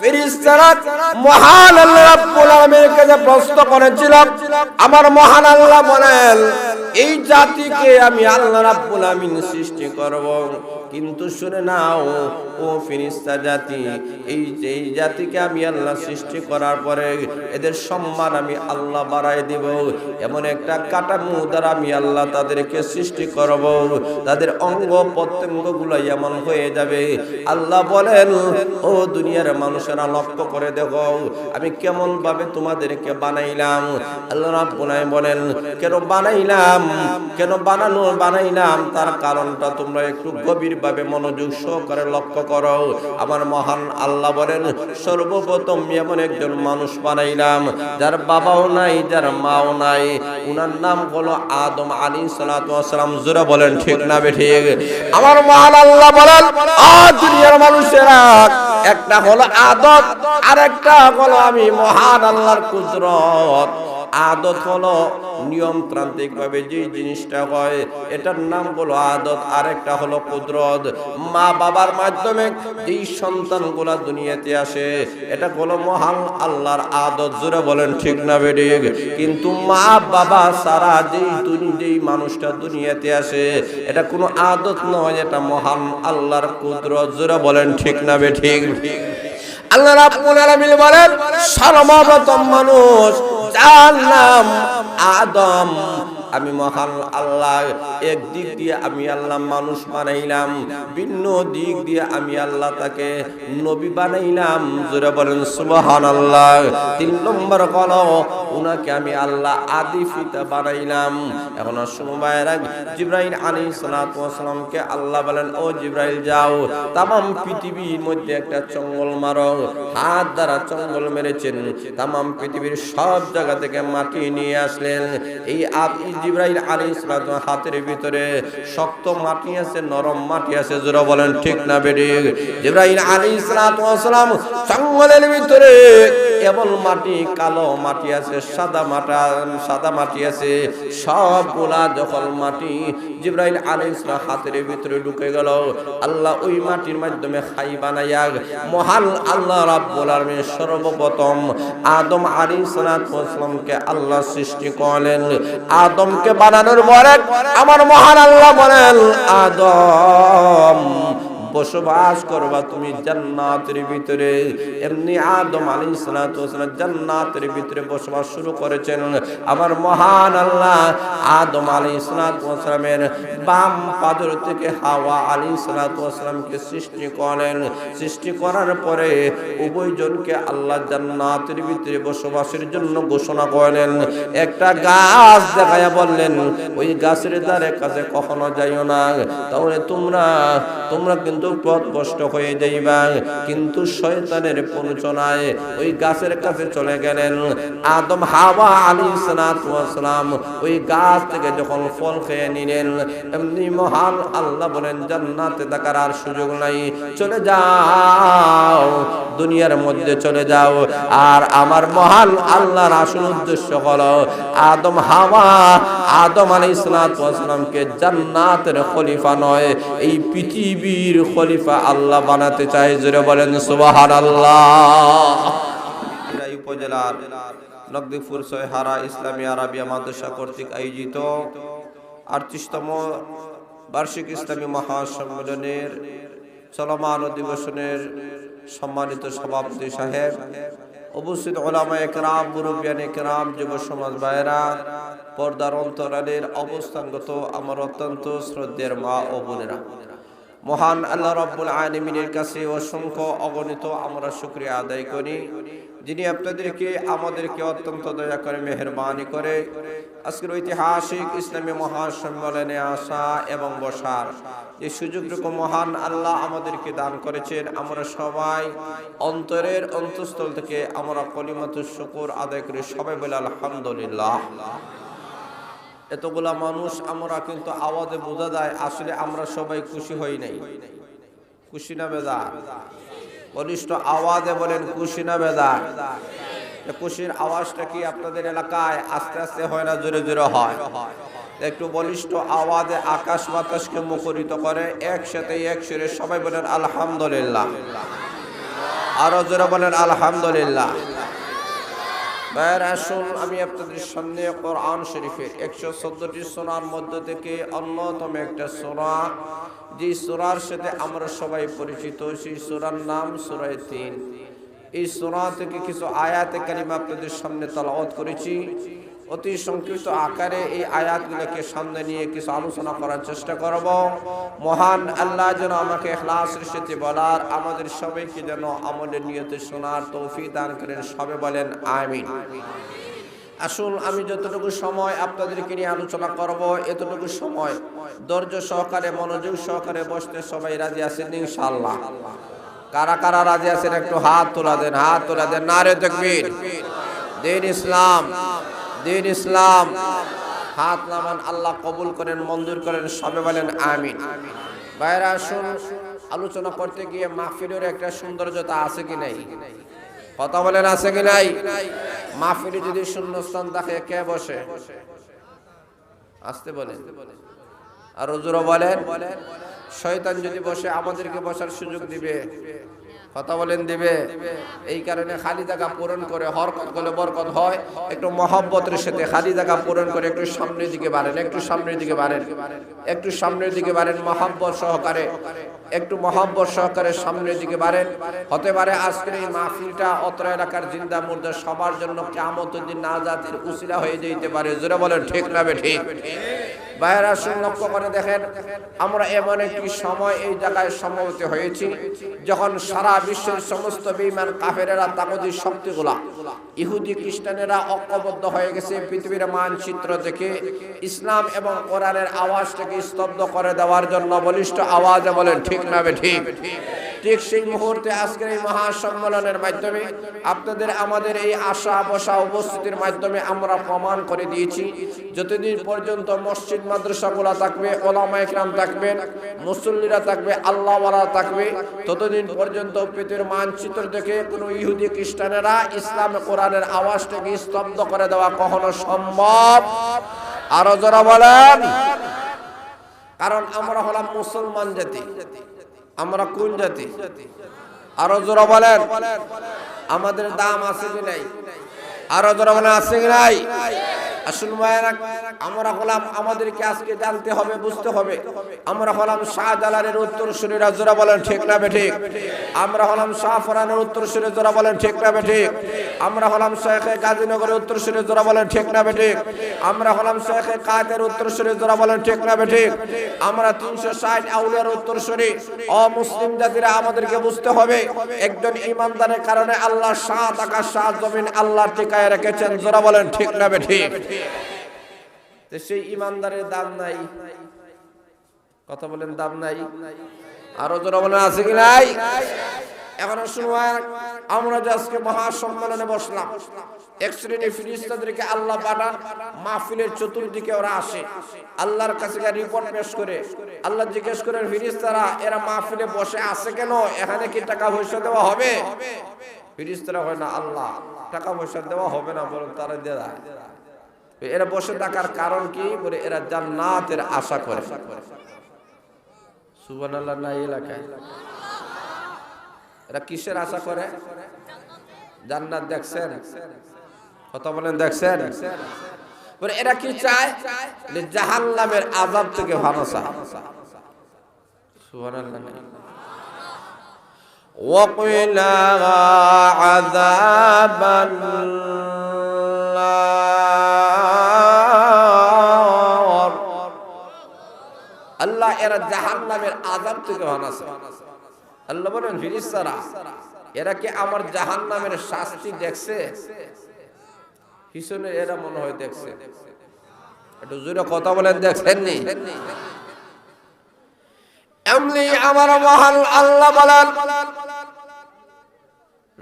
ফেরেশতারা মহান আল্লাহ রাব্বুল আলামিনের কাছে প্রশ্ন করেছিল, আমার মহান আল্লাহ বলেন এই জাতিকে আমি আল্লাহ রাব্বুল আলামিন সৃষ্টি করব, কিন্তু শুনে নাও ও ফেরেশতা জাতি, এই জাতিকে আমি আল্লাহ সৃষ্টি করার পরে এদের সম্মান আমি আল্লাহ বাড়ায় দেব, এমন একটা কাঠামো দ্বারা আমি আল্লাহ তাদেরকে সৃষ্টি করব, তাদের অঙ্গ প্রত্যঙ্গগুলো এমন হয়ে যাবে। আল্লাহ বলেন ও দুনিয়ার মানুষেরা লক্ষ্য করে দেখো আমি কেমন ভাবে তোমাদেরকে বানাইলাম। আল্লাহ রাব্বুল আলামিন বলেন কেন বানাইলাম, কেন বানাইলাম তার কারণটা তোমরা একটু গভীরভাবে মনোযোগ সহকারে লক্ষ্য করো। আমার মহান আল্লাহ বলেন সর্বপ্রথম এমন একজন মানুষ বানাইলাম যার বাবাও নাই, যার মাও নাই, উনার নাম হলো আদম আলাইহিস সালাতু ওয়াস সালাম। জোরে বলেন ঠিক না বেঠিক? আমার মহান আল্লাহ বলেন দুনিয়ার মানুষেরা একটা হলো আদত, আর একটা হলো আমি মহান আল্লাহর কুদরত। আদত হলো নিয়মতান্ত্রিক ভাবে যে জিনিসটা হয় এটার নাম হলো আদত, আর একটা হলো কুদরত। মা বাবার মাধ্যমে যেই সন্তানগুলা দুনিয়াতে আসে এটা হলো মহান আল্লাহর আদত। জোরে বলেন ঠিক না বেঠিক? কিন্তু মা বাবা সারা যেই মানুষটা দুনিয়াতে আসে এটা কোনো আদত নয়, এটা মহান আল্লাহর কুদরত। জোরে বলেন ঠিক না বেঠিক? আল্লাহ রাব্বুল আলামিন বলেন সর্বপ্রথম মানুষ যার নাম আদম, আমি মহান আল্লাহ এক দিক দিয়ে আমি আল্লাহ মানুষ বানাইলাম, ভিন্ন দিক দিয়ে আমি আল্লাহ তাকে নবী বানাইলাম। জোরে বলেন সুবহানাল্লাহ। 3 নম্বর হলো উনাকে আমি আল্লাহ আদি পিতা বানাইলাম। এখন সময়ের আগে জিবরাইল আলাইহিস সালাতু ওয়াস সালামকে আল্লাহ বলেন ও জিবরাইল যাও तमाम পৃথিবীর মধ্যে একটা চঙ্গল মারো। হাত দ্বারা চঙ্গল মেরেছেন, तमाम পৃথিবীর সব জায়গা থেকে মাটি নিয়ে আসলেন। এই জিবরাইল আলাইহিস সালাতু হাতের ভিতরে শক্ত মাটি আছে, নরম মাটি আছে। জোরে বলেন ঠিক না বেঠিক? জিবরাইল আলাইহিস সালাতু ওয়াস সালাম চঙ্গলের ভিতরে এমন মাটি, কালো মাটি আছে, সাদা মাটি আছে, সবগুলা যখন মাটি জিবরাইল আলাইহিস সালাম হাতের ভিতরে ঢুকে গেল, আল্লাহ ওই মাটির মাধ্যমে খাই বানাইয়া মহান আল্লাহ রাব্বুল আলামিন সর্বপ্রথম আদম আলাইহিস সালামকে আল্লাহ সৃষ্টি করলেন। আদমকে বানানোর পরে আমার মহান আল্লাহ বলেন আদম বসবাস করবা তুমি জান্নাতের ভিতরে। এমনি আদম আলাইহিস সালাতু ওয়াস সালাম জান্নাতের ভিতরে বসবাস শুরু করেছেন। আমার মহান আল্লাহ আদম আলাইহিস সালাতু ওয়াস সালামের বাম পাদর থেকে হাওয়া আলাইহিস সালাতু ওয়াস সালামকে সৃষ্টি করলেন। সৃষ্টি করার পরে উভয়জনকে আল্লাহ জান্নাতের ভিতরে বসবাসের জন্য ঘোষণা করলেন। একটা গাছ দেখায়া বললেন ওই গাছের ধারে কাছে কখনো যাইও না, তাহলে তোমরা কিন্তু পথ কষ্ট হয়ে যাইবা। কিন্তু শয়তানের প্ররোচনায় ওই গাছের কাছে চলে গেলেন। আদম হাওয়া আলাইহিস সালাতু ওয়াস সালাম ওই গাছ থেকে যখন ফল খেয়ে নিলেন, এমনি মহান আল্লাহ বলেন জান্নাতে থাকার আর সুযোগ নাই, চলে যাও, দুনিয়ার মধ্যে চলে যাও। আর আমার মহান আল্লাহর আসল উদ্দেশ্য হলো আদম আলাইহিস সালাতু ওয়াস সালামকে জান্নাতের খলিফা নয়, এই পৃথিবীর খলিফা আল্লাহ বানাতে চায়। জোরে বলেন সুবহানাল্লাহ। উপজেলার নকদিপুর সয়হারা ইসলামী আরাবিয়া মাদ্রাসা কর্তৃক আয়োজিত 38তম বার্ষিক ইসলামী মহাসম্মেলনের চলমান অধিবেশনের সম্মানিত সভাপতি সাহেব, উপস্থিত উলামায়ে কেরাম, মুরব্বিয়ানে কেরাম, যুব সমাজ ভাইয়েরা, পর্দার অন্তরালের অবস্থানগত আমার অত্যন্ত শ্রদ্ধেয় মা ও বোনেরা, মহান আল্লাহ রাব্বুল আলামিনের কাছে অসংখ্য অগণিত আমরা শুকরিয়া আদায় করি, যিনি আপনাদেরকে আমাদেরকে অত্যন্ত দয়া করে মেহেরবানি করে আজকের ঐতিহাসিক ইসলামী মহাসম্মেলনে আসা এবং বসার যে সুযোগটুকু মহান আল্লাহ আমাদেরকে দান করেছেন। আমরা সবাই অন্তরের অন্তঃস্থল থেকে আমরা কলিমাতুশ শুকর আদায় করি, সবাই বলে আলহামদুলিল্লাহ। এতগুলা মানুষ আমরা কিন্তু আওয়াজে বোঝা যায় আসলে আমরা সবাই খুশি হই নাই। খুশি না বেজার? বলিষ্ঠ আওয়াজে বলেন খুশি না বেজার? খুশির আওয়াজটা কি আপনাদের এলাকায় আস্তে আস্তে হয় না জোরে জোরে হয়? একটু বলিষ্ঠ আওয়াজে আকাশ বাতাসকে মুখরিত করে একসাথে এক সুরে সবাই বলেন আলহামদুলিল্লাহ। আরো জোরে বলেন আলহামদুলিল্লাহ। ভাইয়ের আসুন আমি আপনাদের সামনে কোরআন শরীফের 114টি সূরার মধ্যে থেকে অন্যতম একটা সূরা, যে সূরার সাথে আমরা সবাই পরিচিত, সেই সূরার নাম সূরা ৩। এই সূরা থেকে কিছু আয়াতে কারিমা আপনাদের সামনে তেলাওয়াত করেছি। অতি সংক্ষিপ্ত আকারে এই আয়াতগুলোকে সামনে নিয়ে কিছু আলোচনা করার চেষ্টা করব। মহান আল্লাহ যেন আমাকে ইখলাসের সাথে বলার, আমাদের সবাইকে যেন আমলের নিয়তে শোনার তৌফিক দান করেন। সবে বলেন আমিন। আসুন আমি যতটুকু সময় আপনাদেরকে নিয়ে আলোচনা করব, এতটুকু সময় ধৈর্য সহকারে মনোযোগ সহকারে বসতে সবাই রাজি আছেন ইনশাআল্লাহ? কারা কারা রাজি আছেন একটু হাত তোলা দেন, হাত তোলা দেন। নারে তাকবীর। দ্বীন ইসলাম, দ্বীন ইসলাম। হাত নামান, আল্লাহ কবুল করেন, মঞ্জুর করেন। সবে বলেন আমিন। ভাইরা আসুন, আলোচনা করতে গিয়ে মাহফিলের একটা সৌন্দর্যতা আছে কি নাই? কথা বলেন আছে কি নাই? মাহফিলে যদি শূন্যস্থান থাকে কে বসে? আসতে বলেন আর জোরে বলেন। শয়তান যদি বসে আমাদেরকে বসার সুযোগ দিবে। কথা বলেন দিবে। এই কারণে খালি জায়গা পূরণ করে, হরকত করলে বরকত হয়। একটু মহব্বতের সাথে খালি জায়গা পূরণ করে একটু সামনের দিকে বাড়েন, একটু সামনের দিকে বাড়েন, একটু সামনের দিকে বাড়েন মহব্বত সহকারে, একটু মহব্বত সহকারে সামনের দিকে বাড়েন। হতে পারে আজকের এই মাহফিলটা অত্র এলাকার জিন্দা মুর্দা সবার জন্য কিয়ামতের দিন নাজাতের উসিলা হয়ে যেতে পারে। জোরে বলেন ঠিক না ঠিক? ভাইয়েরা আসুন, লক্ষ্য করে দেখেন, আমরা এমন একটি সময় এই জায়গায় সমবেত হয়েছি যখন সারা বিশ্বের সমস্ত বেঈমান কাফেরেরা, তাগুতি শক্তিগুলা, ইহুদি খ্রিস্টানেরা ঐক্যবদ্ধ হয়ে গেছে পৃথিবীর মানচিত্র দেখে ইসলাম এবং কোরআনের আওয়াজটাকে স্তব্ধ করে দেওয়ার জন্য। বলিষ্ঠ আওয়াজে বলেন ঠিক না ঠিক? ঠিক সেই মুহূর্তে আজকের এই মহাসম্মেলনের মাধ্যমে আপনাদের আমাদের এই আশা বসা উপস্থিতির মাধ্যমে আমরা প্রমাণ করে দিয়েছি, যতদিন পর্যন্ত মসজিদ মাদ্রাসাগুলো থাকবে, ওলামা ইকরাম থাকবেন, মুসল্লিরা থাকবে, আল্লাহওয়ালা থাকবে, ততদিন পর্যন্ত পৃথিবীর মানচিত্র দেখে কোনো ইহুদি খ্রিস্টানেরা ইসলাম কোরআনের আওয়াজটাকে স্তব্ধ করে দেওয়া কখনো সম্ভব? আরো যারা বলেন। কারণ আমরা হলাম মুসলমান জাতি। আমরা কোন জাতি? আরো জোরে বলেন। আমাদের দাম আছে কি নাই? আরো জোরে বলেন আছে কি নাই? আসুন ভাইরা, আমরা হলাম, আমাদেরকে আজকে জানতে হবে, বুঝতে হবে, আমরা হলাম শাহজালালের উত্তরসূরিরা। জোরে বলেন ঠিক না ঠিক? আমরা হলাম শাহফরানের উত্তরসূরি। জোরে বলেন ঠিক না ঠিক? আমরা হলাম শেখে গাজীনগরের উত্তরসূরি। জোরে বলেন ঠিক না ঠিক? আমরা হলাম শেখে কাদের উত্তরসূরি। জোরে বলেন ঠিক না ঠিক? আমরা 360 আউলিয়ার উত্তরসূরি। অমুসলিম জাতিরা আমাদেরকে বুঝতে হবে, একজন ইমানদারের কারণে আল্লাহ সাত আকাশ সাত জমিন আল্লাহ টিকায় রেখেছেন। জোরে বলেন ঠিক না ঠিক? সেই ইমানদারের দাম নাই। কথা বলেন দাম নাই? আরো জোরে বলেন আছে কি নাই? এখন শুনুন, আমরা যে আজকে মহাসম্মেলনে বসলাম, এক শ্রেণীর ফেরেশতাদেরকে আল্লাহ পাঠান, মাহফিলের চতুর্দিকে ওরা আসে, আল্লাহর কাছে রিপোর্ট পেশ করে। আল্লাহ জিজ্ঞেস করেন, ফেরেশতারা এরা মাহফিলে বসে আছে কেন? এখানে কি টাকা পয়সা দেওয়া হবে? ফেরেশতারা হয় না, আল্লাহ টাকা পয়সা দেওয়া হবে না, বরং তারা দেয়। এরা বসে থাকার কারণ কি? বলে এরা জান্নাতের আশা করে। সুবহানাল্লাহ। না এলাকায় এরা কিসের আশা করে? জান্নাত দেখছেন? কথা বলেন দেখছেন? বলে এরা কি চায়? জাহান্নামের আযাব থেকে ভালো চায়। সুবহানাল্লাহ। ওয়াকিলা আযাবান আল্লাহ এরা জাহান্নামের আযাব থেকে বাঁচাছে। আল্লাহ বলেন, ফেরেশতারা এরা কি আমার জাহান্নামের শাস্তি দেখছে? পিছনে এরা মনে হয় দেখছে। একটু জোরে কথা বলেন, দেখছেন নি? এমনি আমার মহান আল্লাহ বলেন,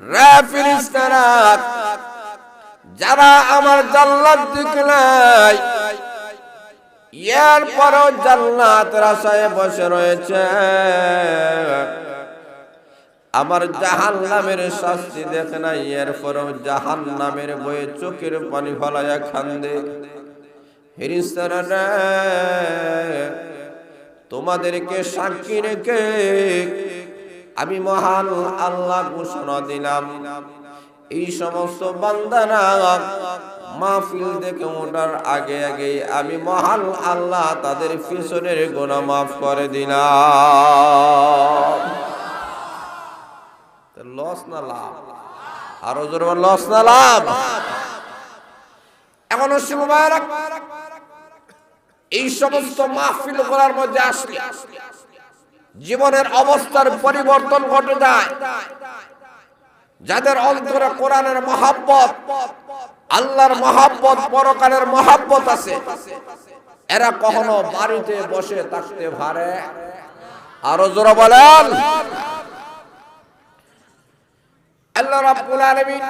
রে ফেরেশতারা, যারা আমার জান্নাত দেখে নাই, এরপরও জান্নাতের আশায় বসে রয়েছে, আমার জাহান্নামের শাস্তি দেখে নাই, এরপরও জাহান্নামের বয়ে চোখের পানি ফলাইয়া কান্দে। ফেরেশতারা, তোমাদেরকে সাক্ষী রেখে আমি মহান আল্লাহ ঘোষণা দিলাম, এই সমস্ত বান্দারা মাহফিল থেকে ওঠার আগে আগে আমি মহান আল্লাহ তাদের পিছনের গুনাহ মাফ করে দিলাম। লস না লাভ? আরো জোরে লস না লাভ? এখন এই সমস্ত মাহফিল করার মধ্যে আসলে জীবনের অবস্থার পরিবর্তন ঘটে যায়। যাদের অন্তরে কোরআনের মহব্বত, আল্লাহর মহব্বত, পরকালের মহব্বত আছে, এরা কখনো বাড়িতে বসে থাকতে পারে? আরো জোরে বলেন। আল্লাহ রাব্বুল আলামিন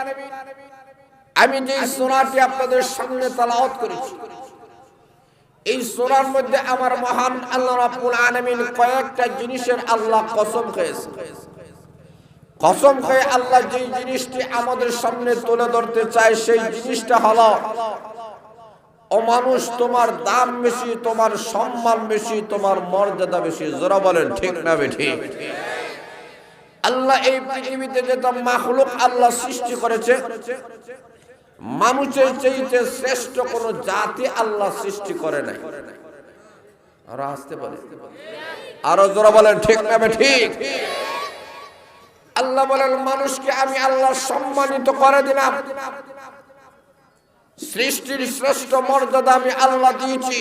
আমি যে সূরাটি আপনাদের সামনে তেলাওয়াত করেছি, এই সূরার মধ্যে আমার মহান আল্লাহ রাব্বুল আলামিন কয়েকটা জিনিসের আল্লাহ কসম খেয়েছে। কসম খেয়ে আল্লাহ যে জিনিসটি আমাদের সামনে তুলে ধরতে চায় সেই জিনিসটা হলো, ও মানুষ, তোমার দাম বেশি, তোমার সম্মান বেশি, তোমার মর্যাদা বেশি। যারা বলেন ঠিক না বেঠিক? আল্লাহ এই পৃথিবীতে যত মাখলুক আল্লাহ সৃষ্টি করেছে, মানুষের চাইতে শ্রেষ্ঠ কোন জাতি আল্লাহ সৃষ্টি করে নাই। আর আসতে পারে? আরো জোরে বলেন ঠিক না বেঠিক? আল্লাহ বলেন, মানুষকে আমি আল্লাহ সম্মানিত করে দিলাম, সৃষ্টির শ্রেষ্ঠ মর্যাদা আমি আল্লাহ দিয়েছি।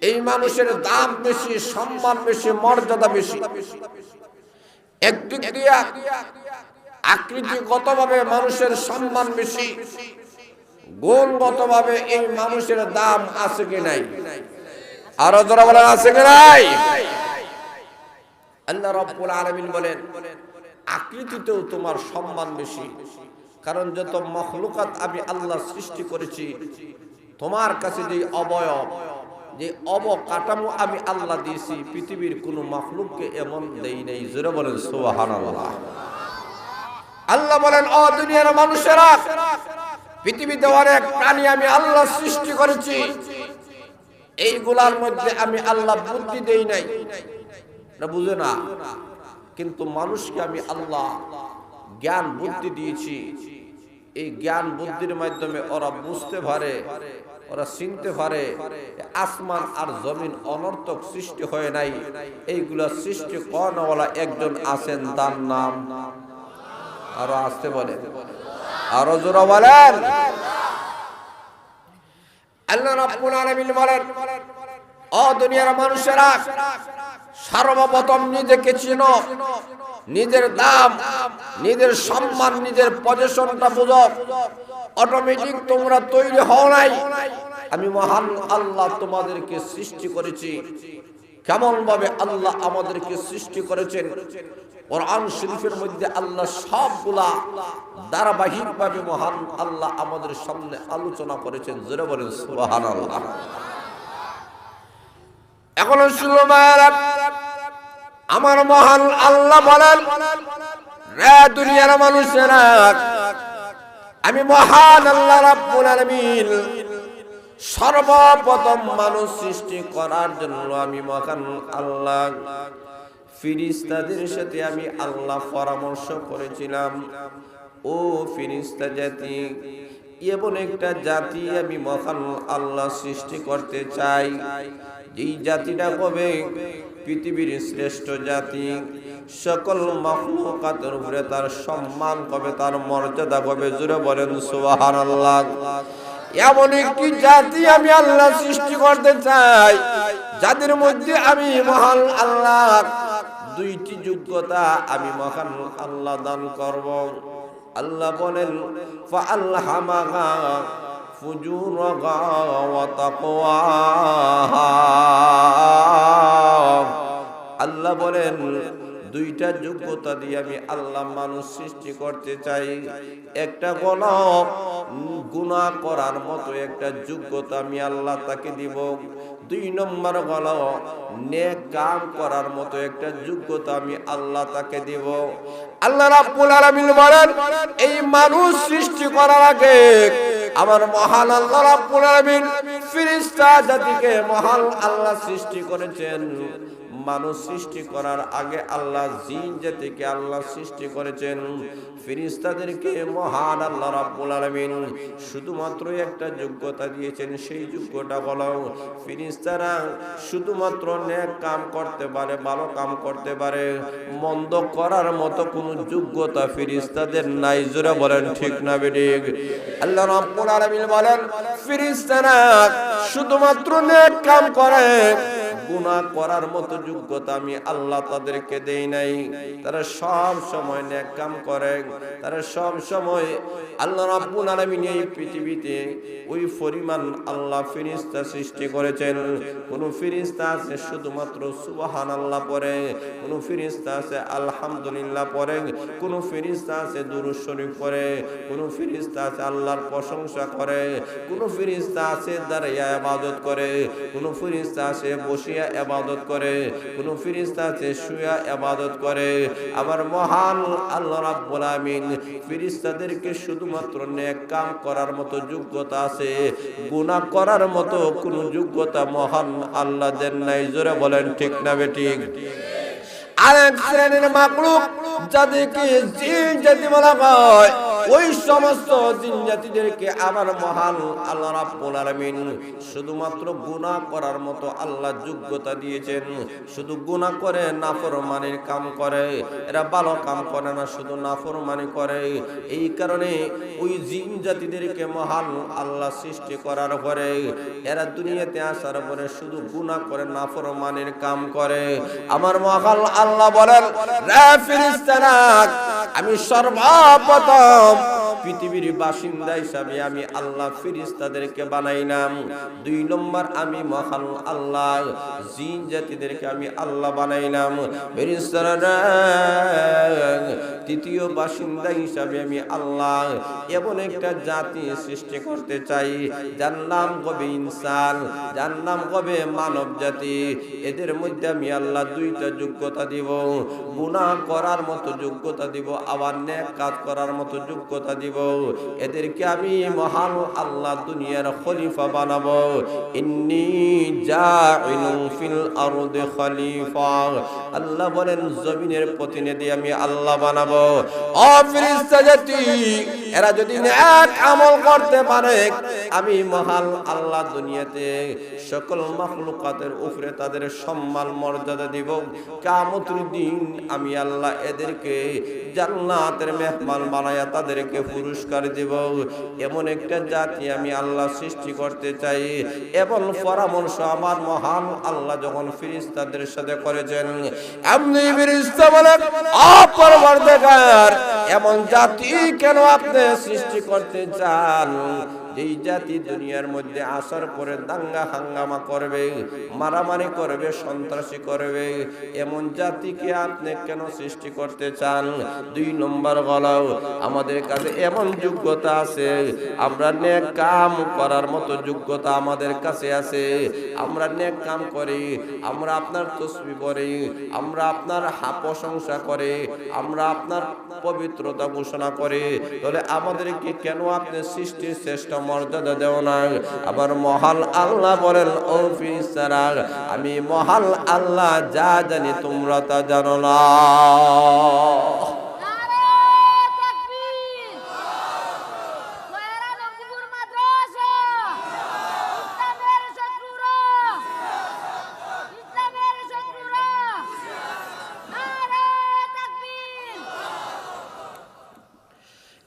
এই মানুষের দাম বেশি, সম্মান বেশি, মর্যাদা বেশি। একদিক দিয়ে আকৃতিগতভাবে মানুষের সম্মান বেশি, গুণগতভাবে এই মানুষের দাম আছে কি নাই? আরো যারা বলেন আছে কি নাই? আল্লাহ রাব্বুল আলামিন বলেন, আকৃতিতেও তোমার সম্মান বেশি, কারণ যত মখলুকাত আমি আল্লাহ সৃষ্টি করেছি, তোমার কাছে যে অবয়ব, যে অবকাঠামো আমি আল্লাহ দিয়েছি, পৃথিবীর কোন মখলুককে এমন দেই নাই। জোরে বলেন সুবহানাল্লাহ। আল্লাহ বলেন, ও দুনিয়ার মানুষেরা, পৃথিবীতে অনেক প্রাণী আমি আল্লাহ সৃষ্টি করেছি, এইগুলার মধ্যে আমি আল্লাহ বুদ্ধি দেই নাই, না বুঝে না, কিন্তু মানুষকে আমি আল্লাহ জ্ঞান বুদ্ধি দিয়েছি। এই জ্ঞান বুদ্ধির মাধ্যমে ওরা বুঝতে পারে, ওরা চিনতে পারে আসমান আর জমিন অনর্থক সৃষ্টি হয় নাই, এইগুলা সৃষ্টি করাওয়ালা একজন আছেন, তার নাম। আরো আসতে বলেন, আরো জোরে বলেন। আল্লাহ রাব্বুল আলামিন বলেন, ও দুনিয়ার মানুষেরা, সর্বপ্রথম নিজেকে চিনো, নিজের দাম, নিজের সম্মান, নিজের পজিশনটা বুঝো। অটোমেটিক তোমরা তৈরি হও নাই, আমি মহান আল্লাহ তোমাদেরকে সৃষ্টি করেছি। কেমন ভাবে আল্লাহ আমাদেরকে সৃষ্টি করেছেন, কোরআন শরীফের মধ্যে আল্লাহ সবগুলা ধারাবাহিক ভাবে মহান আল্লাহ আমাদের সামনে আলোচনা করেছেন। জোরে বলেন সুবহানাল্লাহ। এখন আমার মহান আল্লাহ বলেন, রে দুনিয়ার মানুষেরা, আমি মহান আল্লাহ রাব্বুল আলামিন সর্বপ্রথম মানুষ সৃষ্টি করার জন্য আমি মহান আল্লাহ ফেরেশতাদের সাথে আমি আল্লাহ পরামর্শ করেছিলাম, ও ফেরেশতা জাতি, এমন একটা জাতি আমি মহান আল্লাহ সৃষ্টি করতে চাই, যেই জাতিটা হবে পৃথিবীর শ্রেষ্ঠ জাতি, সকল মাখলুকাতের উপরে তার সম্মান হবে, তার মর্যাদা হবে। জোরে বলেন সুবহানাল্লাহ। এমন একটি জাতি আমি আল্লাহ সৃষ্টি করতে চাই, যাদের মধ্যে আমি মহান আল্লাহ দুইটি যোগ্যতা আমি মহান আল্লাহ দান করব। আল্লাহ বলেন, ফাআলহামাহা ফুজুরাহা ওয়া তাকওয়াহা। আল্লাহ বলেন, দুইটা যোগ্যতা দিয়ে আমি আল্লাহ মানুষ সৃষ্টি করতে চাই। একটা হলো গুনাহ করার মতো একটা যোগ্যতা আমি আল্লাহ তাকে দিব। দুই নম্বর হলো নেক কাম করার মতো একটা যোগ্যতা আমি আল্লাহ তাকে দিব। আল্লাহ রাব্বুল আলামিন বলেন, এই মানুষ সৃষ্টি করার আগে আমার মহান আল্লাহ রাব্বুল আলামিন ফেরেশতা জাতিকে মহান আল্লাহ সৃষ্টি করেছেন মানুষ সৃষ্টি করার আগে আল্লাহ জিন জাতিকে আল্লাহ সৃষ্টি করেছেন। ফেরেশতাদেরকে মহান আল্লাহ রাব্বুল আলামিন শুধুমাত্র একটা যোগ্যতা দিয়েছেন, সেই যোগ্যতা হলো ফেরেশতারা শুধুমাত্র নেক কাম করতে পারে, ভালো কাম করতে পারে, মন্দ করার মতো কোনো যোগ্যতা ফেরেশতাদের নাই। জোরে বলেন ঠিক না বেঠিক? আল্লাহ রাব্বুল আলামিন বলেন ফেরেশতারা শুধুমাত্র নেক কাম করে, গুনাহ করার মতো যোগ্যতা আমি আল্লাহ তাদেরকে দেই নাই। তারা সব সময় নেক কাম করে, তারা সব সময় আল্লাহ রাব্বুল আলামিন এই পৃথিবীতে ওই পরিমাণ আল্লাহ ফেরেশতা সৃষ্টি করেছেন। কোন ফেরেশতা আছে শুধুমাত্র সুবহানাল্লাহ পড়ে, কোন ফেরেশতা আছে আলহামদুলিল্লাহ পড়ে, কোন ফেরেশতা আছে দুরূদ শরীফ পড়ে, কোন ফেরেশতা আছে আল্লাহর প্রশংসা করে, কোন ফেরেশতা আছে দাঁড়িয়ে ইবাদত করে, কোন ফেরেশতা আছে বসিয়া ইবাদত করে, কোন ফেরেশতা আছে শুয়ে ইবাদত করে। আমার মহান আল্লাহ রাব্বুল আলামিন ফেরেশতাদেরকে শুধুমাত্র নেক কাম করার মতো যোগ্যতা আছে, গুনাহ করার মতো কোনো যোগ্যতা মহান আল্লাহ দেন নাই। জোরে বলেন ঠিক না বেঠিক? আরেক শ্রেণীর মাখলুক যাদেরকে জিন জাতি বলা হয়, ওই সমস্ত জিন জাতিদেরকে আমার মহান আল্লাহ রাব্বুল আলামিন শুধুমাত্র গুনাহ করার মতো আল্লাহ যোগ্যতা দিয়েছেন। শুধু গুনাহ করে, নাফরমানির কাম করে, এরা ভালো কাম করে না, শুধু নাফরমানি করে। এই কারণে ওই জিন জাতিদেরকে মহান আল্লাহ সৃষ্টি করার পরে এরা দুনিয়াতে আসার পরে শুধু গুনাহ করে, নাফরমানির কাম করে। আমার মহান আল্লাহ বলেন রে ফেরেশতারা, আমি সর্বপ্রথম পৃথিবীর বাসিন্দা হিসাবে আমি আল্লাহ ফেরেশতাদেরকে বানাইলাম। 2 নম্বর আমি মহান আল্লাহ জিন জাতিদেরকে আমি আল্লাহ বানাইলাম। ফেরেশতারা তৃতীয় বাসিন্দা হিসাবে আমি আল্লাহ এমন একটা জাতি সৃষ্টি করতে চাই যার নাম হবে ইনসান, যার নাম হবে মানব জাতি। এদের মধ্যে আমি আল্লাহ 2টা যোগ্যতা দিব, গুনাহ করার মতো যোগ্যতা দিব, আবার নেক কাজ করার মতো যোগ্যতা দিব। এদেরকে আমি মহান আল্লাহ দুনিয়ার খলিফা বানাবো। ইন্নী জাইলুন ফিল আরদি খলিফা, আল্লাহ বলেন জমিনের প্রতিনিধি আমি আল্লাহ বানাবো। ও ফেরেশতা জাতি, এরা যদি নেক আমল করতে পারে আমি মহান আল্লাহ দুনিয়াতে সকল মাখলুকাতের উপরে তাদের সম্মান মর্যাদা দিব। কিয়ামতের দিন আমি আল্লাহ এদেরকে জান্নাতের মেহমান বানায়া তাদেরকে পুরস্কার দেব। এমন একটা জাতি আমি আল্লাহ সৃষ্টি করতে চাই। এবং পরামর্শ আমার মহান আল্লাহ যখন ফেরেশতাদের সাথে করেছেন, এমনি ফেরেশতা বলেন ও পরওয়ারদিগার, এমন জাতি কেন আপনি সৃষ্টি করতে চান যেই জাতি দুনিয়ার মধ্যে আসার পরে দাঙ্গা হাঙ্গামা করবে, মারামারি করবে, সন্ত্রাসী করবে? এমন জাতিকে আপনি কেন সৃষ্টি করতে চান? 2 নম্বর গলাও আমাদের কাছে এমন যোগ্যতা আছে, আমরা নেক কাম করার মতো যোগ্যতা আমাদের কাছে আছে। আমরা নেক কাম করি, আমরা আপনার তাসবিহ পড়ি, আমরা আপনার প্রশংসা করে, আমরা আপনার পবিত্রতা ঘোষণা করে, তাহলে আমাদেরকে কেন আপনি সৃষ্টির শ্রেষ্ঠ মর্যাদা দেও না? আবার মহান আল্লাহ বলেন ও ফেরেশতারা, আমি মহান আল্লাহ যা জানি তোমরা তা জানো না।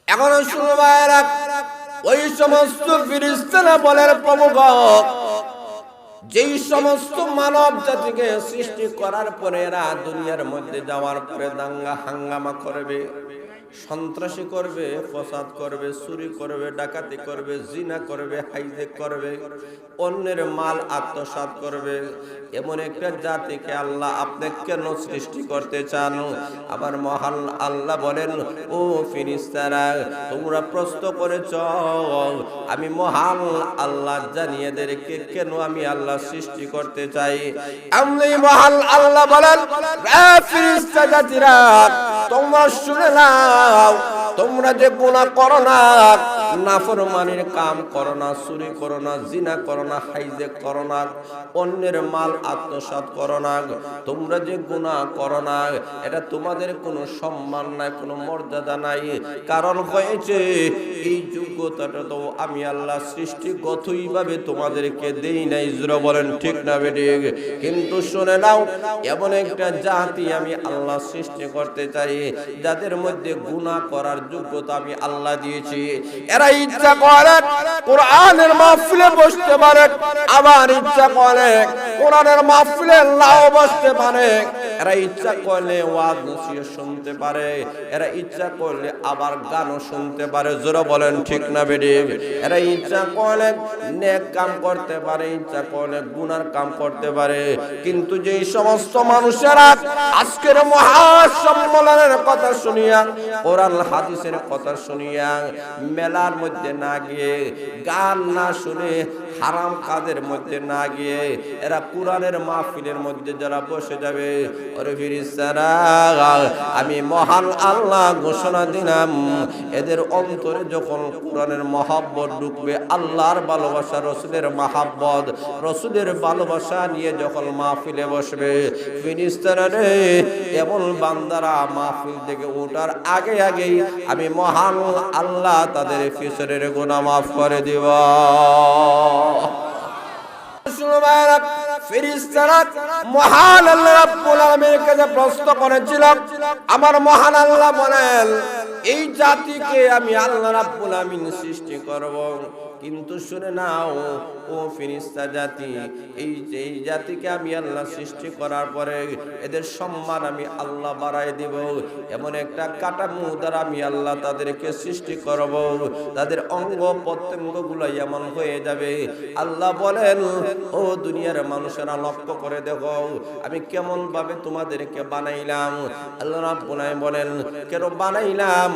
এখন শুনো ভাইরা, ওই সমস্ত ফেরেশতারা বলেন প্রভু, যেই সমস্ত মানব জাতিকে সৃষ্টি করার পরে এরা দুনিয়ার মধ্যে যাওয়ার পরে দাঙ্গা হাঙ্গামা করবে, সন্ত্রাসী করবে, ফসাদ করবে, চুরি করবে, ডাকাতি করবে, জিনা করবে, হাইজেক করবে, অন্যের মাল আত্মসাৎ করবে, এমন একটা জাতিকে আল্লাহ আপনি কেন সৃষ্টি করতে চান? আবার মহান আল্লাহ বলেন ও ফেরেশতারা, তোমরা প্রশ্ন করেছ, আমি মহান আল্লাহ জানি এদেরকে কেন আমি আল্লাহ সৃষ্টি করতে চাই। আমি মহান আল্লাহ বলেন হে ফেরেশতা জাতিরা, তোমরা শুনে নাও, তোমরা যে গুনাহ করো না, নাফরমানির কাম করো না, চুরি করো না, জিনা করো না, হাইজেক করো না, অন্যের মাল আত্মসাৎ করো না। তোমরা যে গুনাহ করো না, এটা তোমাদের কোনো সম্মান নাই, কোনো মর্যাদা নাই। কারণ হয়েছে এই যোগ্যতাটা তো আমি আল্লাহ সৃষ্টিগতই ভাবে তোমাদেরকে দেই নাই। জোরে বলেন ঠিক না বেঠিক? কিন্তু শুনে নাও, এমন একটা জাতি আমি আল্লাহ সৃষ্টি করতে চাই যাদের মধ্যে গুনাহ করার যোগ্যতা আমি আল্লাহ দিয়েছি। এরা ইচ্ছা করে কোরআনের মাহফিলে বসতে পারে, আবার ইচ্ছা করে কোরআনের মাহফিলে নাও বসতে পারে। এরা ইচ্ছা করলে ওয়াজ নসিহত শুনতে পারে, এরা ইচ্ছা করলে আবার গানও শুনতে পারে। জোরে বলেন ঠিক না বেঠিক? এরা ইচ্ছা করলে নেক কাম করতে পারে, ইচ্ছা করলে গুনার কাম করতে পারে। কিন্তু যে সমস্ত মানুষেরা আজকের মহাসম্মেলনের কথা শুনিয়া, কোরআন হাদিসের কথা শুনিয়া, মেলার মধ্যে না গিয়ে, গান না শুনে, হারাম কাজের মধ্যে না গিয়ে এরা কোরআনের মাহফিলের মধ্যে যারা বসে যাবে, ওরে ফেরেশতারা, আমি মহান আল্লাহ ঘোষণা দিলাম, এদের অন্তরে যখন কোরআনের মহব্বত ঢুকবে, আল্লাহর ভালোবাসা, রসুলের মহব্বত, রসুলের ভালোবাসা নিয়ে যখন মাহফিলে বসবে, ফেরেশতারা রে, এমন বান্দারা মাহফিল থেকে ওঠার আগে আগেই আমি মহান আল্লাহ তাদের পিছনের গুনাহ মাফ করে দিব। ফেরেশতারা মহান আল্লাহ রাব্বুল আলামিনের কাছে প্রশ্ন করেছিল, আমার মহান আল্লাহ বলেন এই জাতিকে আমি আল্লাহ রাব্বুল আলামিন সৃষ্টি করব, কিন্তু শুনে নাও ও ফেরেশতা জাতি, এই জাতিকে আমি আল্লাহ সৃষ্টি করার পরে এদের সম্মান আমি আল্লাহ বাড়ায় দিব। এমন একটা কাঠামো দ্বারা আমি আল্লাহ তাদেরকে সৃষ্টি করব, তাদের অঙ্গ প্রত্যঙ্গগুলো এমন হয়ে যাবে। আল্লাহ বলেন, ও দুনিয়ার মানুষেরা লক্ষ্য করে দেখো আমি কেমন ভাবে তোমাদেরকে বানাইলাম। আল্লাহ রাব্বুল আলামিন বলেন, কেন বানাইলাম,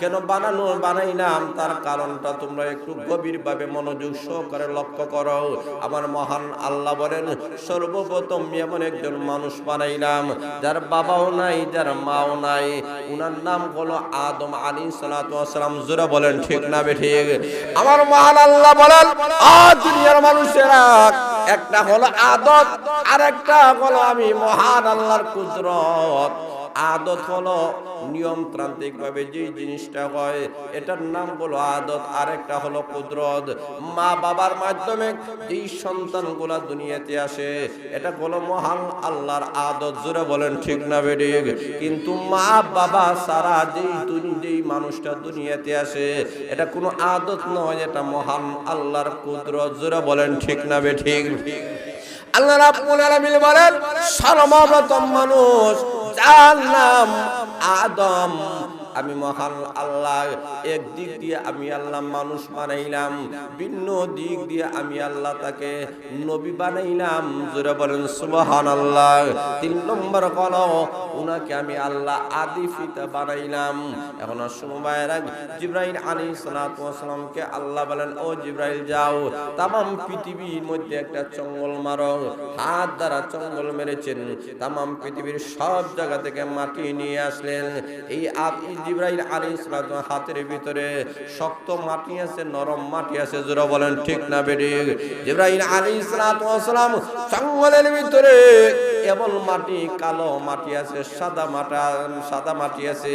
কেন বানাইলাম তার কারণটা তোমরা একটু গভীর ভাবে মনোযোগ সহকারে লক্ষ্য করো। আমার মহান আল্লাহ বলেন, সর্বপ্রথম এমন একজন মানুষ বানাইলাম যার বাবাও নাই, যার মাও নাই, উনার নাম হলো আদম আলাইহিস সালাতু ওয়াস সালাম। জোরে বলেন ঠিক না বেঠিক? আমার মহান আল্লাহ বলেন, দুনিয়ার মানুষেরা, একটা হলো আদত, আর একটা হলো আমি মহান আল্লাহর কুদরত। আদত হলো নিয়মতান্ত্রিক ভাবে যে জিনিসটা হয়, এটার নাম হলো আদত। আরেকটা হলো কুদরত, মা বাবার মাধ্যমে যেই সন্তানগুলা দুনিয়াতে আসে, এটা হলো মহান আল্লাহর আদত। জোরে বলেন ঠিক না বেঠিক? কিন্তু মা বাবা সারা যেই মানুষটা দুনিয়াতে আসে, এটা কোনো আদত নয়, এটা মহান আল্লাহর কুদরত। জোরে বলেন ঠিক না বেঠিক? আল্লাহ রাব্বুল আলামিন বলেন, সর্বপ্রথম মানুষ যার নাম আদম, আমি মহান আল্লাহ এক দিক দিয়ে আমি আল্লাহ মানুষ বানাইলাম, ভিন্ন দিক দিয়ে আমি আল্লাহ তাকে নবী বানাইলাম। জোরে বলেন সুবহানাল্লাহ। 3 নম্বর হলো উনাকে আমি আল্লাহ আদি পিতা বানাইলাম। এখন সময়ের আগে জিবরাইল আলাইহিস সালাতু ওয়াস সালামকে আল্লাহ বলেন, ও জিবরাইল যাও तमाम পৃথিবীর মধ্যে একটা চঙ্গল মারো। হাত দ্বারা চঙ্গল মেরেছেন, तमाम পৃথিবীর সব জায়গা থেকে মাটি নিয়ে আসলেন। এই জিবরাইল আলাইহিস সালাম হাতের ভিতরে শক্ত মাটি আছে, নরম মাটি আছে। জোরে বলেন ঠিক না বেঠিক? জিবরাইল আলাইহিস সালাম চঙ্গলের ভিতরে এমন মাটি, কালো মাটি আছে, সাদা মাটি আছে,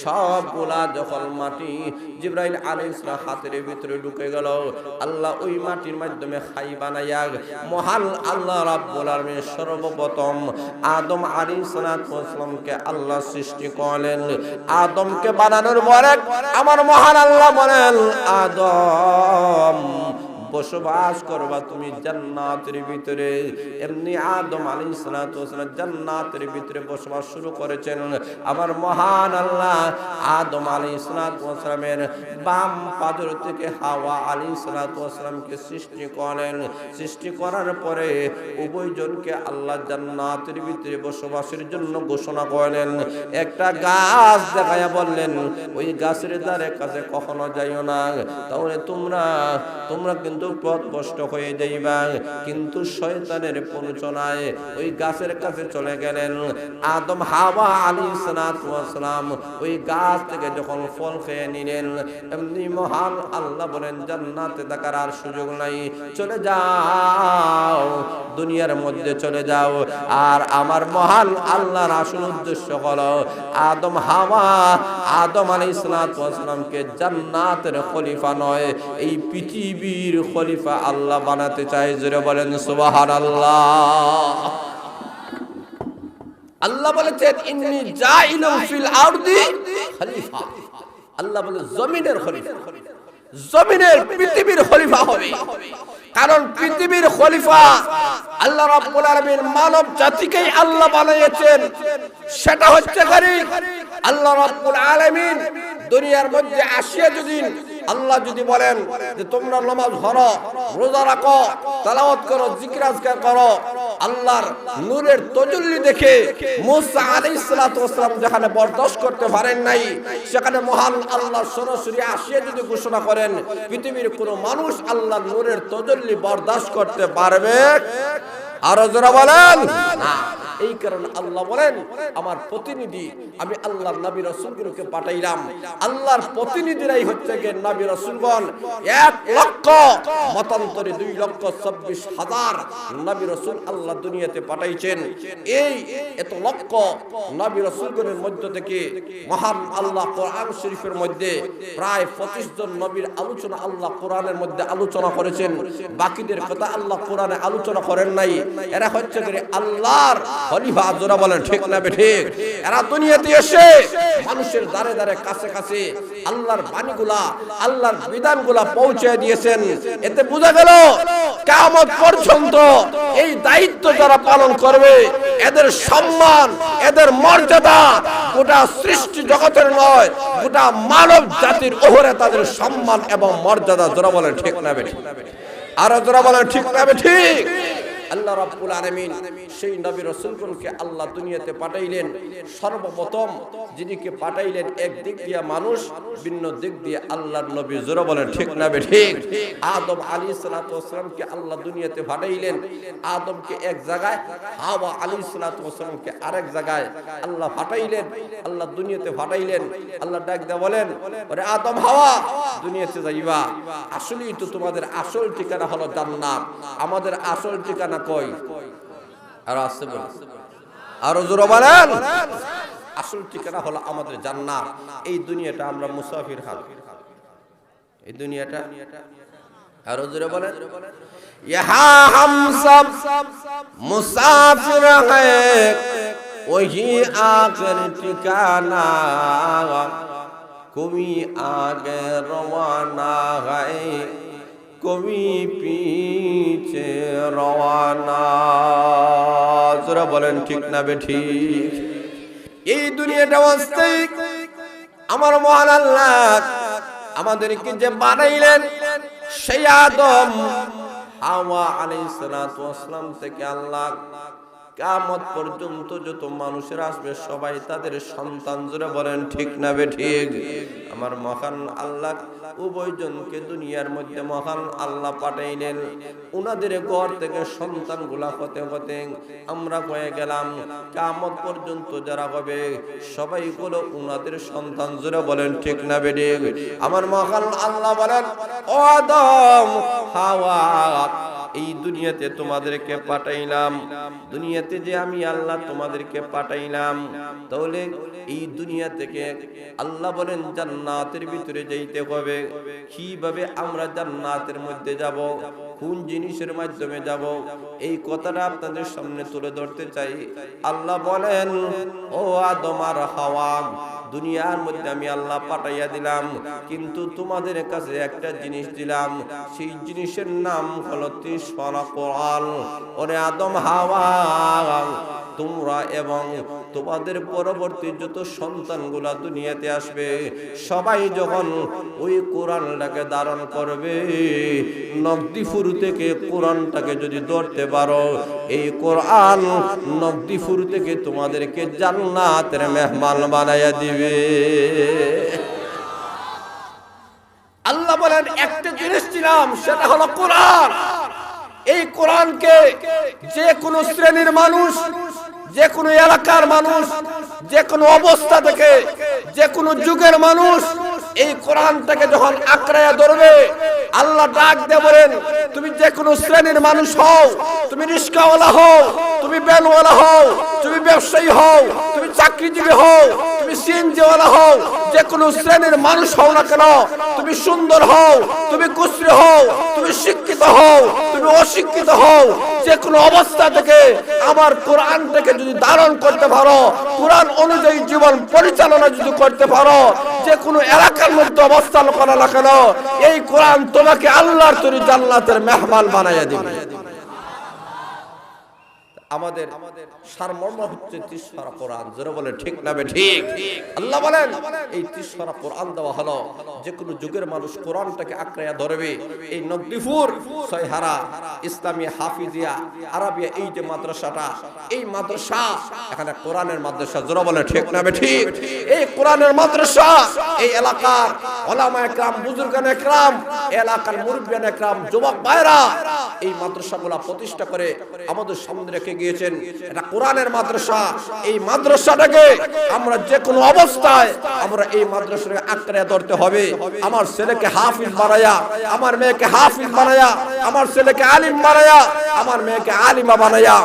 সবগুলা যখন মাটি জিবরাইল আলাইহিস সালাম হাতের ভিতরে ঢুকে গেল, আল্লাহ ওই মাটির মাধ্যমে খাই বানাইয়া মহান আল্লাহ রাব্বুল আলামিন সর্বপ্রথম আদম আলাইহিস সালামকে আল্লাহ সৃষ্টি করলেন। আদমকে বানানোর পরে আমার মহান আল্লাহ বলেন, আদম বসবাস করবা তুমি জান্নাতের ভিতরে। এমনি আদম আলাইহিস সালাম জান্নাতের ভিতরে বসবাস শুরু করেছেন। আমার মহান আল্লাহ আদম আলাইহিস সালামের বাম পাদর থেকে হাওয়া আলাইহিস সালামকে সৃষ্টি করেন। সৃষ্টি করার পরে উভয়জনকে আল্লাহ জান্নাতের ভিতরে বসবাসের জন্য ঘোষণা করলেন। একটা গাছ দেখায়া বললেন, ওই গাছের ধারে কাছে কখনো যাইও না, তাহলে তোমরা কিন্তু কিন্তু পথভ্রষ্ট হয়ে যাইবা। কিন্তু শয়তানের প্ররোচনায় ওই গাছের কাছে চলে গেলেন। আদম হাওয়া আলাইহিস সালাতু ওয়াস সালাম ওই গাছ থেকে যখন ফল খেয়ে নিলেন, এমনি মহান আল্লাহ বলেন জান্নাতে থাকার আর সুযোগ নাই, চলে যাও, দুনিয়ার মধ্যে চলে যাও। আর আমার মহান আল্লাহর আসল উদ্দেশ্য হলো আদম হাওয়া আদম আলাইহিস সালাতু ওয়াস সালামকে জান্নাতের খলিফা নয়, এই পৃথিবীর খলিফা আল্লাহ বানাতে চায়। জোরে বলেন সুবহানাল্লাহ। আল্লাহ বলেছেন ইন্নী জাইলুন ফিল আরদি খলিফা। আল্লাহ বলে জমিনের খলিফা, জমিনের পৃথিবীর খলিফা হবে। কারণ পৃথিবীর খলিফা আল্লাহ রাব্বুল আলামিন মানব জাতিকেই আল্লাহ বানিয়েছেন। সেটা হচ্ছে আল্লাহ রাব্বুল আলামিন দুনিয়ার মধ্যে আসিয়া যদি আল্লাহ যদি বলেন যে তোমরা নামাজ পড়ো, রোজা রাখো, তেলাওয়াত করো, জিকির আজকার করো, আল্লাহর নূরের তাজাল্লি দেখে মুসা আলাইহিস সালাতু ওয়াস সালাম যেখানে বরদাশত করতে পারেন নাই, সেখানে মহান আল্লাহ সরাসরি আসিয়া যদি ঘোষণা করেন পৃথিবীর কোনো মানুষ আল্লাহর নূরের তাজাল্লি বরদাশত করতে পারবে? আরো যারা বলেন না। এই কারণে আল্লাহ বলেন আমার প্রতিনিধি আমি আল্লাহর নবী রাসূলগুলোকে পাঠাইলাম। আল্লাহর প্রতিনিধিরাই হচ্ছে যে নবী রাসূলগণ। 1 লক্ষ মতান্তরে 2,26,000 নবী রাসূল আল্লাহ দুনিয়াতে পাঠাইছেন। এই এত লক্ষ নবী রাসূলগণের মধ্য থেকে মহান আল্লাহ কোরআন শরীফের মধ্যে প্রায় 25 জন নবীর আলোচনা আল্লাহ কোরআনের মধ্যে আলোচনা করেছেন। বাকিদের কথা আল্লাহ কোরআনে আলোচনা করেন নাই। এরা হচ্ছে যে আল্লাহর খলিফা। জোরা বলেন ঠিক না বেঠিক? এরা দুনিয়াতে এসে মানুষের দ্বারে দ্বারে কাছে কাছে আল্লাহর বাণীগুলা আল্লাহর বিধানগুলা পৌঁছে দিয়েছেন। এতে বোঝা গেল কিয়ামত পর্যন্ত এই দায়িত্ব যারা পালন করবে এদের সম্মান এদের মর্যাদা গোটা সৃষ্টি জগতের নয়, গোটা মানব জাতির ওপরে তাদের সম্মান এবং মর্যাদা। জোরা বলেন ঠিক না বেঠিক? আর জোরা বলেন ঠিক না বেঠিক? আল্লাহ রাব্বুল আলামিন সেই নবী রাসূলগণকে আল্লাহ দুনিয়াতে পাঠাইলেন। সর্বপ্রথম যিনিকে পাঠাইলেন একদিক দিয়ে মানুষ, ভিন্ন দিক দিয়ে আল্লাহর নবী। জোরে বলেন ঠিক না বেঠিক? আদম আলাইহিস সালাতু ওয়াস সালামকে আল্লাহ দুনিয়াতে পাঠাইলেন। আদমকে এক জায়গায়, হাওয়া আলাইহিস সালাতু ওয়াস সালামকে আরেক জায়গায় আল্লাহ পাঠাইলেন। আল্লাহ দুনিয়াতে পাঠাইলেন। আল্লাহ ডাক দিয়ে বলেন ওরে আদম হাওয়া দুনিয়াতে যাইবা। আসলেই তো তোমাদের আসল ঠিকানা হলো জান্নাত। আমাদের আসল ঠিকানা কই? আর আসছে বলেন, আরো জোরে বলেন। আসল ঠিকানা হলো আমাদের জান্নাত। এই দুনিয়াটা আমরা মুসাফির হাল, এই দুনিয়াটা। আরো জোরে বলেন, ইহা হাম সব মুসাফির হ্যায় ওহি আখির ঠিকানা, কবি আগে রওয়ানা হ্যায় কবি পিছে রওয়ানা। জোরে বলেন ঠিক না বেঠিক? এই দুনিয়াটা অস্থায়ী। আমার মহান আল্লাহ আমাদেরকে যে বানাইলেন সেই আদম হাওয়া আলাইহিস সালাতু ওয়াস সালাম থেকে আল্লাহ কিয়ামত পর্যন্ত যত মানুষের আসবে সবাই তাদের সন্তান। জোরে বলেন ঠিক না বেঠিক? আমার মহান আল্লাহ উভয়জনকে দুনিয়ার মধ্যে মহান আল্লাহ পাঠাইলেন। উনাদের ঘর থেকে সন্তানগুলা হতে হতে আমরা হয়ে গেলাম। কিয়ামত পর্যন্ত যারা হবে সবাই হলো উনাদের সন্তান। জোরে বলেন ঠিক না বেঠিক? আমার মহান আল্লাহ বলেন ও আদম হাওয়া এই দুনিয়াতে তোমাদেরকে পাঠাইলাম। দুনিয়াতে যে আমি আল্লাহ তোমাদেরকে পাঠাইলাম, তাহলে এই দুনিয়া থেকে আল্লাহ বলেন জান্নাতের ভিতরে যাইতে হবে। কিভাবে আমরা জান্নাতের মধ্যে যাব, কোন জিনিসের মাধ্যমে যাব, এই কথাটা আপনাদের সামনে তুলে ধরতে চাই। আল্লাহ বলেন ও আদম আর হাওয়া দুনিয়ার মধ্যে আমি আল্লাহ পাঠাইয়া দিলাম, কিন্তু তোমাদের কাছে একটা জিনিস দিলাম, সেই জিনিসের নাম হলো তিসরা কোরআন। ওরে আদম হাওয়া তোমরা এবং তোমাদের পরবর্তী যত সন্তানগুলা দুনিয়াতে আসবে সবাই যখন ওই কোরআনটাকে ধারণ করবে, নগদিপুর থেকে কোরআনটাকে যদি ধরতে পারো, এই কোরআন নগদিপুর থেকে তোমাদেরকে জান্নাতের মেহমান বানাইয়া দিবে। আল্লাহ বলেন একটা জিনিস ছিলাম, সেটা হলো কোরআন। এই কোরআনকে যে কোনো শ্রেণীর মানুষ, যে কোনো এলাকার মানুষ, যে কোনো অবস্থা থেকে, যে কোনো যুগের মানুষ এই কোরআনটাকে যখন আঁকড়ায়া ধরবে, আল্লাহ ডাক দিয়ে বলেন, তুমি যে কোনো শ্রেণীর মানুষ হও, তুমি রিস্কাওয়ালা হও, তুমি ভ্যানওয়ালা হও, তুমি ব্যবসায়ী হও, তুমি চাকরিজীবী হও, তুমি সিএনজিওয়ালা হও, যে কোনো শ্রেণীর মানুষ হও না কেন, তুমি সুন্দর হও, তুমি কুশ্রী হও, তুমি শিক্ষিত হও, তুমি অশিক্ষিত হও, যে কোনো অবস্থা থেকে আমার কোরআনটাকে যদি ধারণ করতে পারো, কোরআন অনুযায়ী জীবন পরিচালনা যদি করতে পারো, যে কোনো এলাকার মধ্যে অবস্থান করা না কেন, এই কোরআন তোমাকে আল্লাহর তৈরি জান্নাতের মেহমান বানাইয়া দিবে। আমাদের সারমর্ম হচ্ছে 30 পারা কোরআন। জোরে বলে ঠিক না বে ঠিক? আল্লাহ বলেন এই 30 পারা কোরআন দেওয়া হলো, যে কোনো যুগের মানুষ কোরআনটাকে আঁকড়ায়া ধরবে। এই নগদিপুর ছয়হারা ইসলামী হাফিজিয়া আরাবিয়া এই যে মাদ্রাসাটা, এই মাদ্রাসা এখানে কোরআনের মাদ্রাসা। জোরে বলে ঠিক না বে ঠিক? এই কোরআনের মাদ্রাসা এই এলাকার ওলামা একরাম, বুজুর্গান একরাম, এলাকার মুরব্বিয়ান একরাম, যুবক ভাইরা এই মাদ্রাসাগুলো প্রতিষ্ঠা করে আমাদের সামনে রেখে গিয়েছেন। এটা কোরআনের মাদ্রাসা। এই মাদ্রাসাটাকে আমরা যে কোনো অবস্থায় আমরা এই মাদ্রাসাকে আঁকড়ে ধরতে হবে। আমার ছেলেকে হাফিজ বানায়া, আমার মেয়েকে হাফিজ বানায়া, আমার ছেলেকে আলিম বানায়া, আমার মেয়েকে আলিমা বানায়া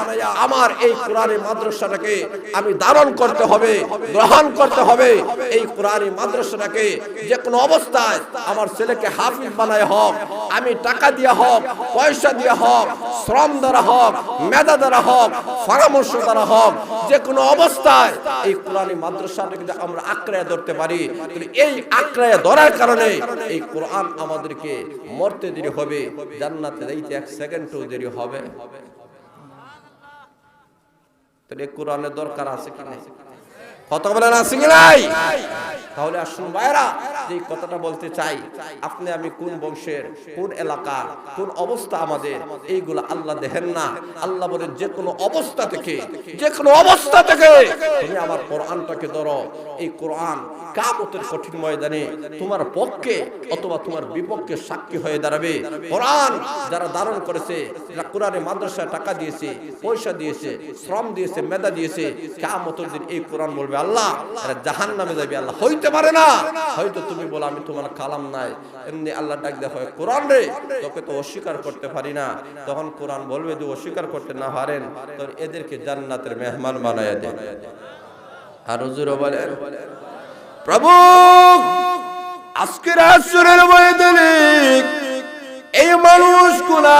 আমার এই কোরআনের মাদ্রাসাটাকে আমি ধারণ করতে হবে, গ্রহণ করতে হবে। এই কোরআনের মাদ্রাসাটাকে যে কোনো অবস্থায় আমার ছেলেকে হাফিজ বানায় হোক, আমি টাকা দিয়ে হোক, পয়সা দিয়ে হোক, শ্রম দ্বারা হোক, মেধা দ্বারা হোক, পরামর্শ দ্বারা হোক, যে কোনো অবস্থায় এই কোরআনী মাদ্রাসাটাকে যদি আমরা আঁকড়ে ধরতে পারি, এই আঁকড়ে ধরার কারণে এই কোরআন আমাদেরকে মরতে দেরি হবে, জান্নাতে যাইতে 1 সেকেন্ডও দেরি হবে। তাহলে কোরআনের দরকার আছে কি নাই? কথা বলেন আছে কি নাই? তাহলে আসুন ভাইরা, যে কথাটা বলতে চাই, আপনি আমি কোন বংশের, কোন এলাকার, কোন অবস্থা আমাদের, এইগুলো আল্লাহ দেখেন না। আল্লাহ বলেন যে কোনো অবস্থা থেকে, যে কোনো অবস্থা থেকে তুমি আমার কোরআনটাকে ধরো। এই কোরআন কিয়ামতের কঠিন ময়দানে তোমার পক্ষে অথবা তোমার বিপক্ষে সাক্ষী হয়ে দাঁড়াবে। কোরআন যারা ধারণ করেছে, যারা কোরআনের মাদ্রাসায় টাকা দিয়েছে, পয়সা দিয়েছে, শ্রম দিয়েছে, মেধা দিয়েছে, কিয়ামতের দিন এই কোরআন বলবে আল্লাহ এরা জাহান্নামে যাবে। আল্লাহ হইতে পারে না, হয়তো তুমি বলো আমি তোমার কালাম নাই, এমনি আল্লাহ ডাক দেওয়া হয় কোরআন রে, তোকে তো অস্বীকার করতে পারি না। তখন কোরআন বলবে যে অস্বীকার করতে না পারেন তো এদেরকে জান্নাতের মেহমান বানায়া দেন। আর হুজুর বলেন প্রভু আজকের আসরের ময়দানে এই মানুষগুলা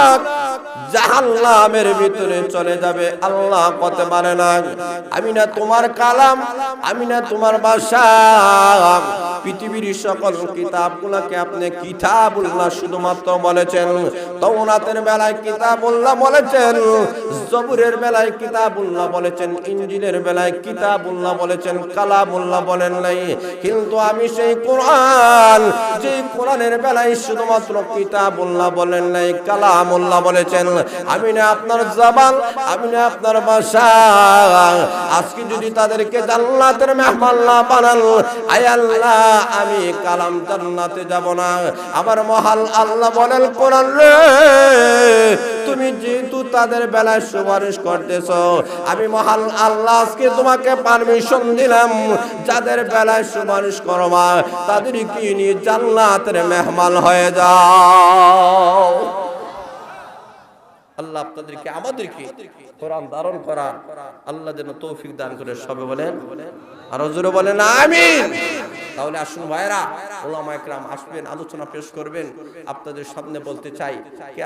জাহান্নামের ভিতরে চলে যাবে। আল্লাহ কত পারে না, আমি না তোমার কালাম, আমি না তোমার ভাষা। পৃথিবীর সকল কিতাবগুলোকে আপনি কিতাবুল্লাহ শুধুমাত্র বলেছেন, তাওরাতের বেলায় কিতাবুল্লাহ বলেছেন, জবুরের বেলায় কিতাবুল্লাহ বলেছেন, ইনজিলের বেলায় কিতাবুল্লাহ বলেছেন, কালামুল্লাহ বলেন নাই। কিন্তু আমি সেই কোরআন, যে কোরআনের বেলায় শুধুমাত্র কিতাবুল্লাহ বলেন নাই, কালামুল্লাহ বলেছেন, আমি না আপনার জবান, আমি না আপনার ভাষা। আজকে যদি তাদেরকে জান্নাতের মেহমান না বানান, আয় আল্লাহ আমি কালাম জান্নাতে যাব না। আমার মহান আল্লাহ বলেন কোরআন রে, তুমি যেহেতু তাদের বেলায় সুপারিশ করতেছো, আমি মহান আল্লাহ আজকে তোমাকে পারমিশন দিলাম, যাদের বেলায় সুপারিশ করবা তাদেরকে নিয়ে জান্নাতের মেহমান হয়ে যাও। আল্লাহ আপনাদেরকে আমাদেরকে কোরআন ধারণ করার আল্লাহ যেন তৌফিক দান করে। সবে বলেন আর জোরে বলেন আমিন। তাহলে আসুন ভাইরা, ওলামা একরাম আসবেন, আলোচনা পেশ করবেন। আপনাদের সামনে বলতে চাই কে